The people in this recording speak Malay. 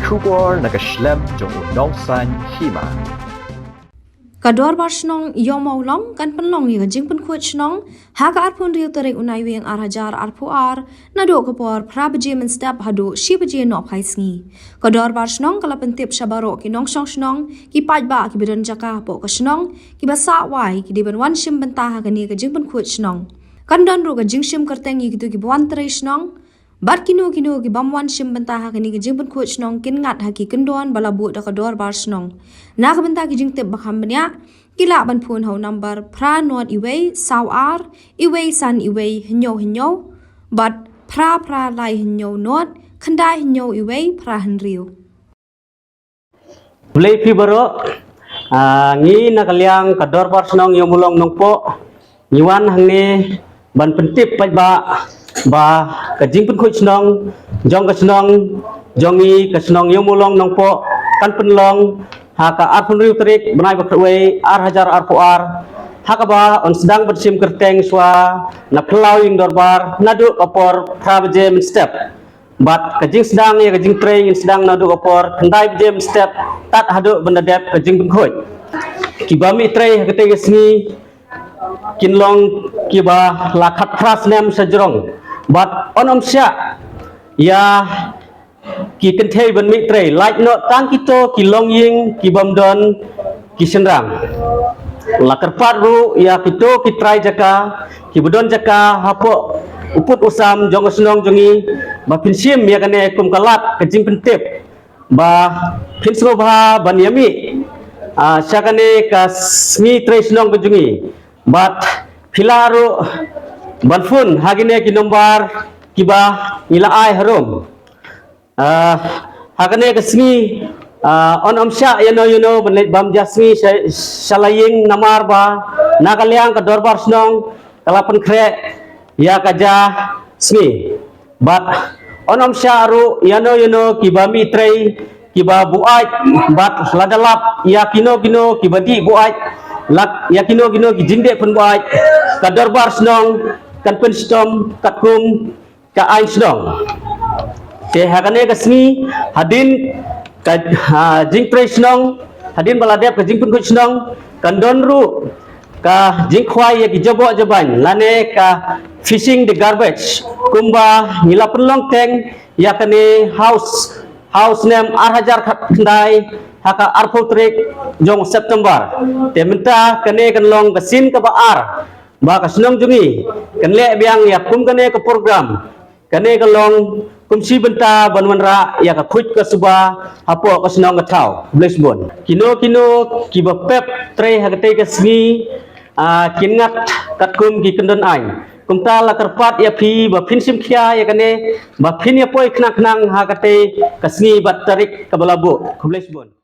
Kubor nakaslem jong unongsan hima. Kador bar snong yomau long kan penlong ni jing pen kuat snong haga arpun riu terek unai weng arhajar arpu ar nado kapor prabaje men step hado shibaje no phai sngi kador bar snong kala pentip shabaro ki nong song snong ki paj ba ki bidan jaka po ka snong ki basa wai ki diban wan shim benta haga ni jing pen kuat snong kan don ro ga jing shim kertengi ki tu ki buan tre snong Bar kino ki bamwan shim benta ha kini ki jingpun kuat snong kin ngat ha ki kendon bala bu da kador bar snong. Na ka benta ki jing tip bakham benya kila ban phun ho number pra not iway saw ar iway san iway hinyo but pra lai hinyo not khandai hinyo iway pra henriu. Play fibero ngi nakaliang kador bar snong yomulong nongpo ngiwan hangni ban pentip paj ba kajing pun kuit senong jong ka senong jongi ka senong yomulong nongpo kan penlong haka arpun riu terik benai bakrwe ar hajar arpu ar haka ba on sedang bersim kerteng swa na pelau ing dorbar nadu opor prabaje min step bat kajing sedang ya kajing train sedang nadu opor kendai baje min step tat hadu benda dep kajing pun kuit kibami train kete gesni kinlong kiba lakat pras nem sajrong but onom sya ya ki kentei ban mitre like no tang kito ki longying ki bamdon ki senrang lakar paru ya kito ki try jaka ki bodon jaka hapo uput usam jong senong jongi ba pinsim ya kane kum kalat kajing pentip ba pinsro ba ban yami sya kane ka smi tre senong kajungi but pilaru Banfun hagine ki nombar kiba ila ai harum hagane kesmi on omsya you know bam jasmi shalaying namar ba nakaliang ka dorbar snong kalapan kre ya kaja smi bat on omsya ru you know kiba mitrei kiba buai bat ladalap ya kino kiba di buai lak ya kino ki jinde pun buai ka dorbar snong kan penstom katkum ka ainsdong te hakane kasmi hadin ka jing presnong hadin baladep ka jing pun kuchnong kan donru ka jing khwai ya ki jobo jaban lane ka fishing the garbage kumba ngila penlong teng ya kane house name arhajar khandai haka arpotrik jong September te minta kane kan long kasin ka baar ba kasnong jungi kanle biang ya kum kane ke program kane kalong kum si benta banwanra ya ka khuit ka suba hapo kasnong ka thau blesbon kino kiba pep tre hagate ka smi kingat katkum ki kendon ai kumta la karpat ya phi ba phinsim khia ya kane ba phin ya poi khnang hagate kasni bat tarik ka balabu blesbon